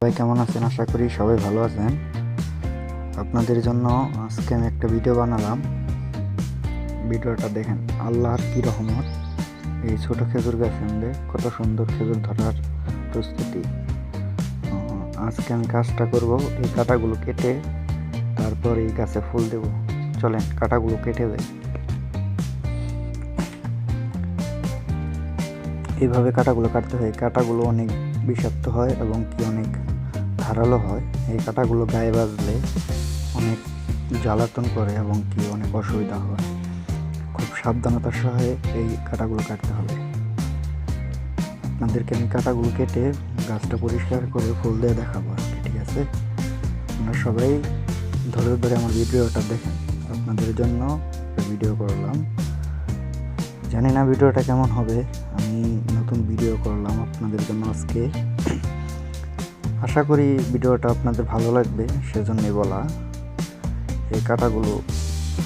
সবাই কেমন আছেন? আশা করি সবাই ভালো আছেন। আপনাদের জন্য আজকে আমি একটা ভিডিও বানালাম। ভিডিওটা দেখেন, আল্লাহর কি রহমত। এই ছোট খেজুর গাছে মধ্যে কত সুন্দর খেজুর ধরার প্রস্তুতি। আজকে আমি কাজটা করব, এই কাঁটাগুলো কেটে তারপর এই গাছে ফুল দেব। চলেন কাঁটাগুলো কেটে দেয়। এইভাবে কাঁটাগুলো কাটতে হয়। কাঁটাগুলো অনেক বিষাক্ত হয় এবং কি অনেক ধারালো হয়। এই কাঁটাগুলো গায়ে বাজলে অনেক জ্বালাতন করে এবং কি অনেক অসুবিধা হয়। খুব সাবধানতার সহে এই কাঁটাগুলো কাটতে হবে। আপনাদেরকে আমি কাঁটাগুলো কেটে গাছটা পরিষ্কার করে ফুল দিয়ে দেখাবো আর কি, ঠিক আছে? আপনারা সবাই ধরে ধরে আমার ভিডিওটা দেখেন। আপনাদের জন্য ভিডিও করলাম, জানি না ভিডিওটা কেমন হবে। আমি নতুন ভিডিও করলাম আপনাদের জন্য আজকে। আশা করি ভিডিওটা আপনাদের ভালো লাগবে, সেজন্যই বলা। এই কাঁটাগুলো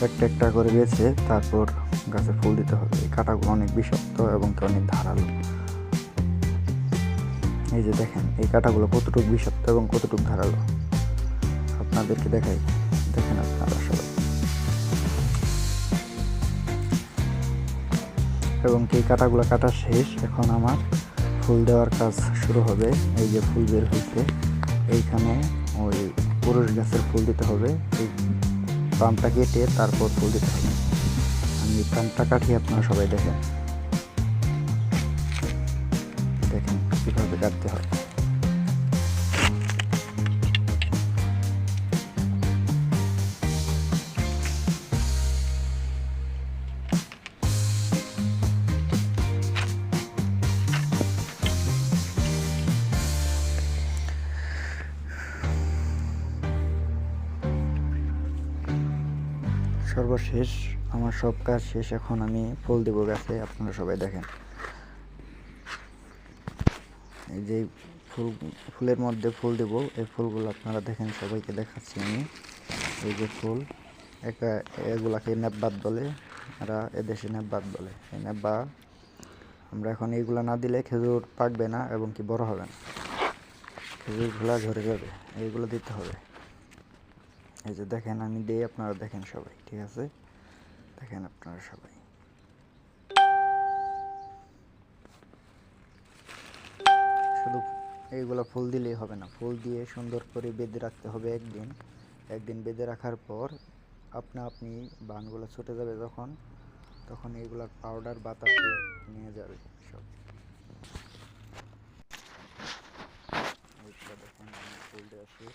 একটা একটা করে বেছে তারপর গাছে ফুল দিতে হবে। এই কাঁটাগুলো অনেক বিষাক্ত এবং অনেক ধারালো। এই যে দেখেন এই কাঁটাগুলো কতটুকু বিষাক্ত এবং কতটুকু ধারালো আপনাদেরকে দেখাই। দেখেন আপনারা সবাই। এবং এই কাঁটাগুলো কাটা শেষ। এখন আমার ফুল দেওয়ার কাজ শুরু হবে। এই যে ফুল বের হইতে, এইখানে ওই পুরুষ গাছের ফুল দিতে হবে। এই পামটা কেটে তারপর ফুল দিতে হবে। আমি পামটা কাটি, আপনারা সবাই দেখেন দেখেন কীভাবে কাটতে হয়। সর্বশেষ আমার সব কাজ শেষ। এখন আমি ফুল দেবো গাছে। আপনারা সবাই দেখেন এই যে ফুলের মধ্যে ফুল দেবো। এই ফুলগুলো আপনারা দেখেন, সবাইকে দেখাচ্ছি আমি। এই যে ফুল, এগুলাকে নেববাত বলে, এরা এদেশে নেববাত বলে। এই নেব্বা আমরা এখন এইগুলো না দিলে খেজুর পাকবে না এবং কি বড় হবে না, খেজুরগুলা ঝরে যাবে। এইগুলো দিতে হবে। এই যে দেখেন আমি দিই, আপনারা দেখেন সবাই, ঠিক আছে? দেখেন আপনারা সবাই। শুধু এইগুলো ফুল দিলেই হবে না, ফুল দিয়ে সুন্দর করে বেঁধে রাখতে হবে একদিন বেঁধে রাখার পর আপনি বানগুলো ছুটে যাবে তখন এইগুলার পাউডার বাতাসে নিয়ে যাবে সব। এইগুলো দেখেন আমি ফুল দিয়ে আসি।